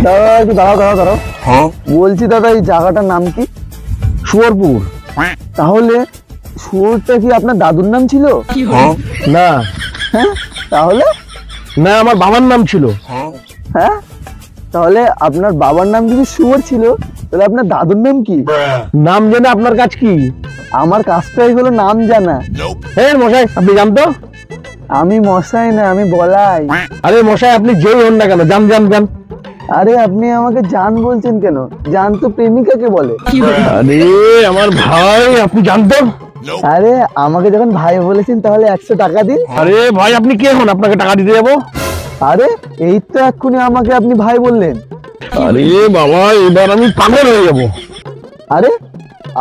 দাদা একটু দাঁড়াও। বলছি দাদা, এই জায়গাটার নাম কি? শুয়োরপুর। তাহলে শুয়োরটা কি আপনার দাদুর নাম ছিল? না। হ্যাঁ, তাহলে? না, আমার বাবার নাম ছিল। হ্যাঁ, তাহলে আপনার বাবার নাম যদি শুয়োর ছিল, তাহলে আপনার দাদুর নাম কি? নাম জেনে আপনার কাজ কি? আমার কাজটাই হলো নাম জানা। হ্যাঁ মশাই, আপনি জানতো? আমি মশাই না, আমি বলাই। আরে মশাই, আপনি যেই হন না কেন, যান। আরে আপনি আমাকে জান বলছেন কেন? জান তো প্রেমিকাকে বলে। আরে আমার ভাই, আপনি জানতো? আরে আমাকে যখন ভাই বলেছেন, তাহলে 100 টাকা দিন। আরে ভাই, আপনি কে হন আপনাকে টাকা দিতে যাবো? আরে এই তো এক্ষুনি আমাকে আপনি ভাই বললেন। আরে বাবা, এবার আমি পাগল হয়ে যাবো। আরে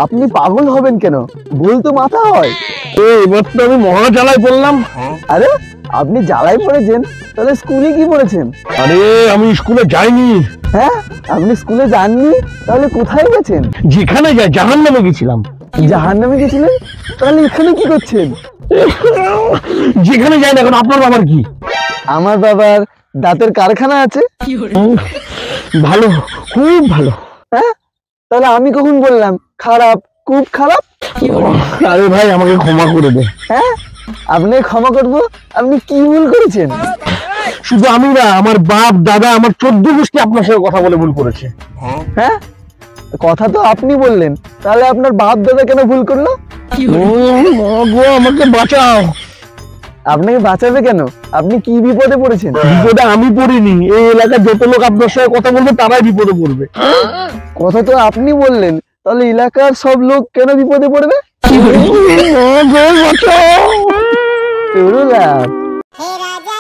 আপনি পাগল হবেন কেন? ভুল তো মাথা হয়। এবার তো আমি মহা জ্বালায় পড়লাম। আরে আপনি জ্বালায় পড়েছেন, তাহলে স্কুলে কি পড়েছেন? আরে আমি স্কুলে যাইনি। হ্যাঁ, আপনি স্কুলে যাননি? তাহলে কোথায় গেছেন? যেখানে যাই, জাহান্নামে গেছিলাম। জাহান্নামে গেছিলেন? তাহলে এখানে কি করছেন? যেখানে যাই না, এখন আপনার বাবার কি? আমার বাবার দাঁতের কারখানা আছে। ভালো, খুব ভালো। হ্যাঁ, তাহলে আমি কখন বললাম খারাপ? খুব খারাপ। আরে ভাই, আমাকে ক্ষমা করে দে। হ্যাঁ, আপনি ক্ষমা করবো? আপনি কি ভুল করেছেন? শুধু আমি না, আমার বাপ দাদা, আমার 14 গোষ্ঠী আপনার সাথে কথা বলে ভুল করেছে। হ্যাঁ, কথা তো আপনি বললেন, তাহলে আপনার বাপ দাদা কেন ভুল করলো? আমাকে বাঁচাও। আপনাকে বাঁচাবে কেন? আপনি কি বিপদে পড়েছেন? বিপদে আমি পড়িনি, এই এলাকার যত লোক আপনার সাথে কথা বলবে তারাই বিপদে পড়বে। কথা তো আপনি বললেন, তাহলে এলাকার সব লোক কেন বিপদে পড়বে? বাঁচাও। লাভ। हे राजा